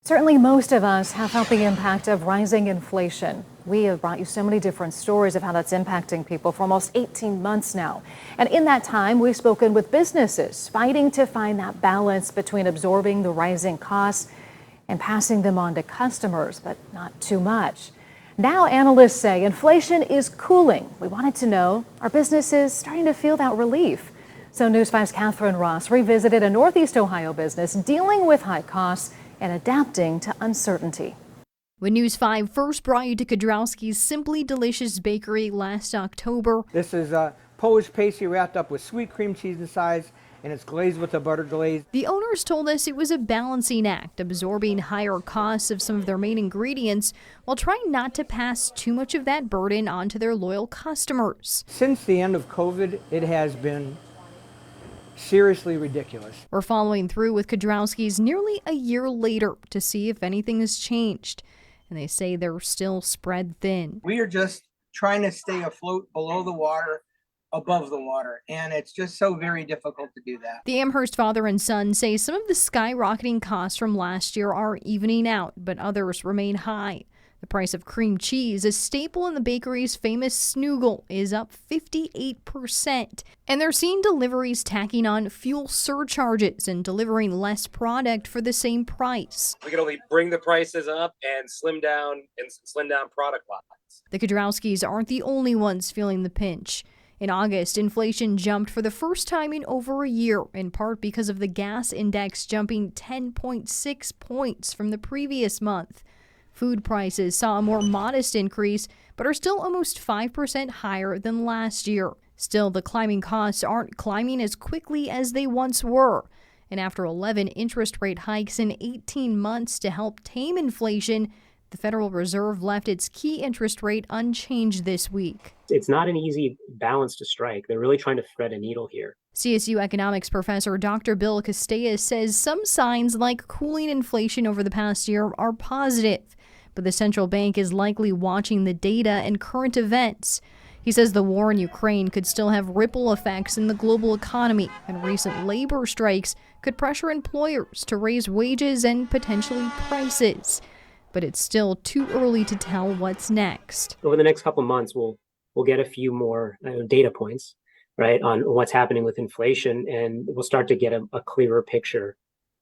Certainly, most of us have felt the impact of rising inflation. We have brought you so many different stories of how that's impacting people for almost 18 months now. And in that time, we've spoken with businesses fighting to find that balance between absorbing the rising costs and passing them on to customers, but not too much. Now, analysts say inflation is cooling. We wanted to know, are businesses starting to feel that relief? So News 5's Catherine Ross revisited a Northeast Ohio business dealing with high costs and adapting to uncertainty. When News 5 first brought you to Kudrowski's Simply Delicious Bakery last October. This is a Polish pastry wrapped up with sweet cream cheese inside, and it's glazed with a butter glaze. The owners told us it was a balancing act, absorbing higher costs of some of their main ingredients while trying not to pass too much of that burden onto their loyal customers. Since the end of COVID, it has been seriously ridiculous. We're following through with Kudrowski's nearly a year later to see if anything has changed. And they say they're still spread thin. We are just trying to stay afloat below the water, above the water, and it's just so very difficult to do that. The Amherst father and son say some of the skyrocketing costs from last year are evening out, but others remain high. The price of cream cheese, a staple in the bakery's famous snoogle, is up 58%. And they're seeing deliveries tacking on fuel surcharges and delivering less product for the same price. We can only bring the prices up and slim down product lines. The Kudrowskis aren't the only ones feeling the pinch. In August, inflation jumped for the first time in over a year, in part because of the gas index jumping 10.6 points from the previous month. Food prices saw a more modest increase, but are still almost 5% higher than last year. Still, the climbing costs aren't climbing as quickly as they once were. And after 11 interest rate hikes in 18 months to help tame inflation, the Federal Reserve left its key interest rate unchanged this week. It's not an easy balance to strike. They're really trying to thread a needle here. CSU economics professor Dr. Bill Castellas says some signs like cooling inflation over the past year are positive, but the central bank is likely watching the data and current events. He says the war in Ukraine could still have ripple effects in the global economy, and recent labor strikes could pressure employers to raise wages and potentially prices. But it's still too early to tell what's next. Over the next couple of months, we'll get a few more data points, right, on what's happening with inflation, and we'll start to get a clearer picture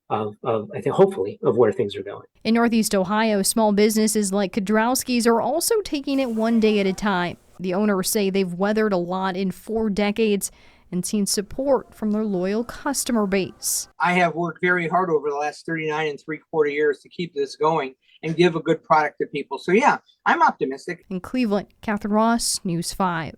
of I think, hopefully, of where things are going. In Northeast Ohio, small businesses like Kudrowski's are also taking it one day at a time. The owners say they've weathered a lot in 4 decades and seen support from their loyal customer base. I have worked very hard over the last 39 3/4 years to keep this going and give a good product to people. So yeah, I'm optimistic. In Cleveland, Catherine Ross, News 5.